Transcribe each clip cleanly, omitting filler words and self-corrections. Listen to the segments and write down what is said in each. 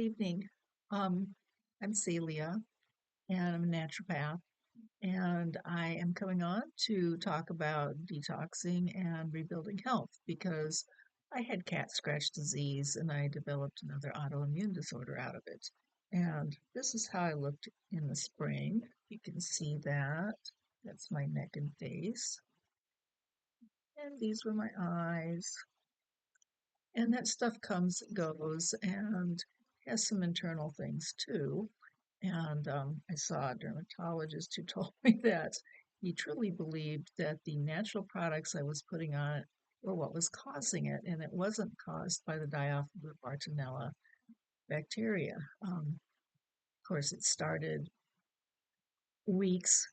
Evening. I'm Celia, and I'm a naturopath, and I am coming on to talk about detoxing and rebuilding health because I had cat scratch disease and I developed another autoimmune disorder out of it. And this is how I looked in the spring. You can see that. That's my neck and face. And these were my eyes. And that stuff comes, goes, and has some internal things too. And I saw a dermatologist who told me that he truly believed that the natural products I was putting on it were what was causing it, and it wasn't caused by the Bartonella bacteria. Of course, it started weeks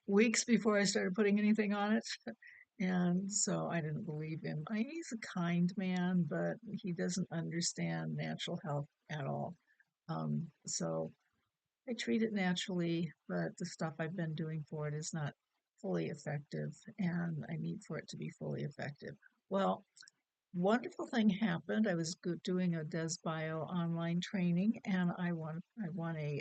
weeks before I started putting anything on it. And so I didn't believe him. He's a kind man, but he doesn't understand natural health at all. So I treat it naturally, but the stuff I've been doing for it is not fully effective, and I need for it to be fully effective. Well, wonderful thing happened. I was doing a DesBio online training, and I won a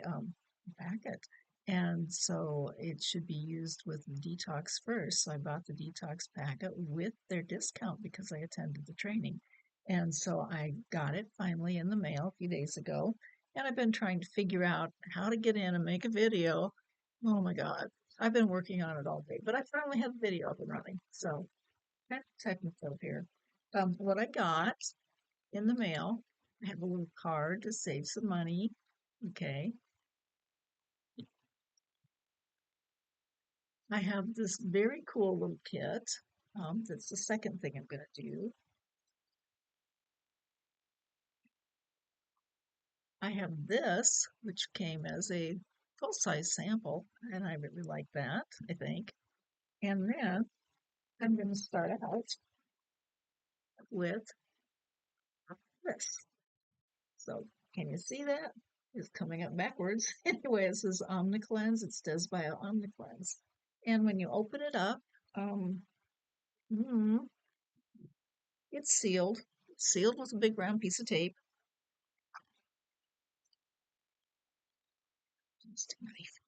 packet, and so it should be used with Detox first. So I bought the Detox packet with their discount because I attended the training, and so I got it finally in the mail a few days ago, and I've been trying to figure out how to get in and make a video. Oh my God, I've been working on it all day, but I finally have the video up and running. So kind of technical here. What I got in the mail, I have a little card to save some money. Okay. I have this very cool little kit. That's the second thing I'm going to do. I have this, which came as a full-size sample, and I really like that, I think. And then I'm going to start out with this. So can you see that? It's coming up backwards. Anyway, it says OmniCleanse. It says Bio OmniCleanse. And when you open it up, um, mm, it's sealed. It's sealed with a big round piece of tape. Just a knife.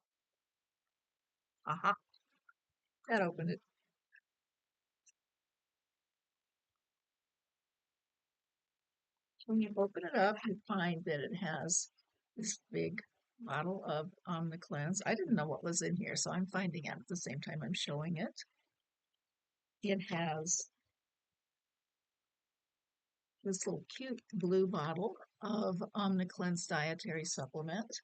Aha, that opened it. When you open it up, you find that it has this big bottle of OmniCleanse. I didn't know what was in here, so I'm finding out at the same time I'm showing it. It has this little cute blue bottle of OmniCleanse dietary supplement.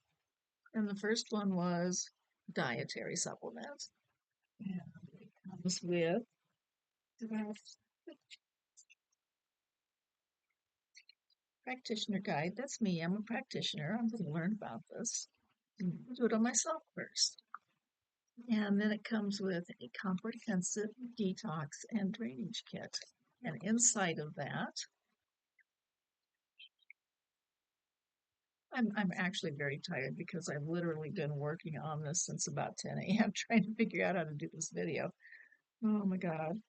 And the first one was dietary supplement. And it comes with practitioner guide. That's me. I'm a practitioner. I'm going to learn about this. Do it on myself first. And then it comes with a comprehensive detox and drainage kit. And inside of that, I'm actually very tired because I've literally been working on this since about 10 a.m. trying to figure out how to do this video. Oh my God.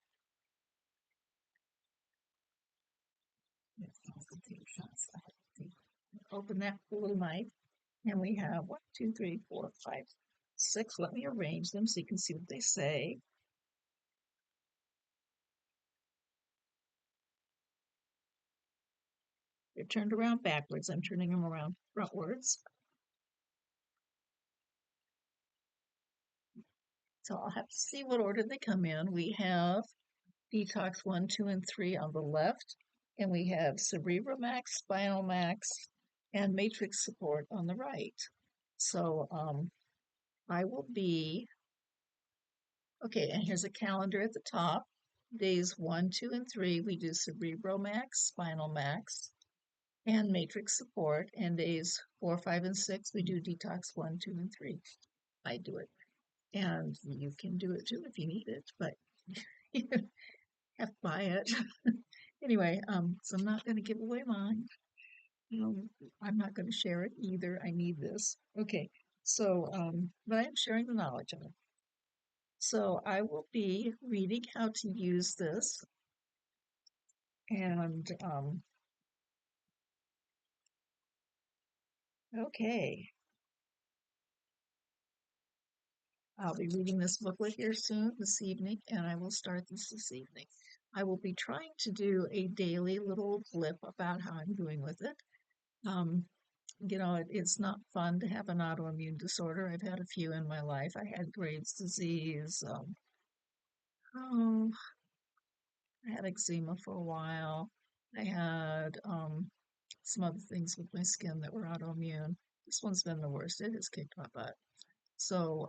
Open that little knife, and we have 1, 2, 3, 4, 5, 6. Let me arrange them so you can see what they say. They're turned around backwards. I'm turning them around frontwards. So I'll have to see what order they come in. We have Detox 1, 2, and 3 on the left, and we have Cerebromax, Spinal Max, and Matrix Support on the right. So I will be, okay, and here's a calendar at the top. Days 1, 2, and 3, we do Cerebromax, Spinal Max, and Matrix Support. And days 4, 5, and 6, we do Detox 1, 2, and 3. I do it. And you can do it too if you need it, but you have to buy it. Anyway, so I'm not going to give away mine. I'm not going to share it either. I need this. Okay, so, but I am sharing the knowledge of it. So I will be reading how to use this, and Okay, I'll be reading this booklet here soon this evening, and I will start this evening. I will be trying to do a daily little blip about how I'm doing with it. Um, it's not fun to have an autoimmune disorder. I've had a few in my life. I had Graves' disease. Oh, I had eczema for a while. I had some other things with my skin that were autoimmune. This one's been the worst. It has kicked my butt. So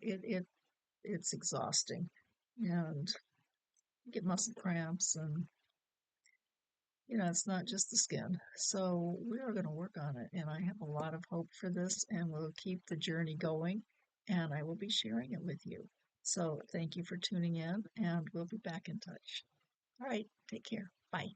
it's exhausting, and you get muscle cramps, and it's not just the skin. So we are going to work on it, and I have a lot of hope for this, and we'll keep the journey going, and I will be sharing it with you. So thank you for tuning in, and we'll be back in touch. All right, take care. Bye.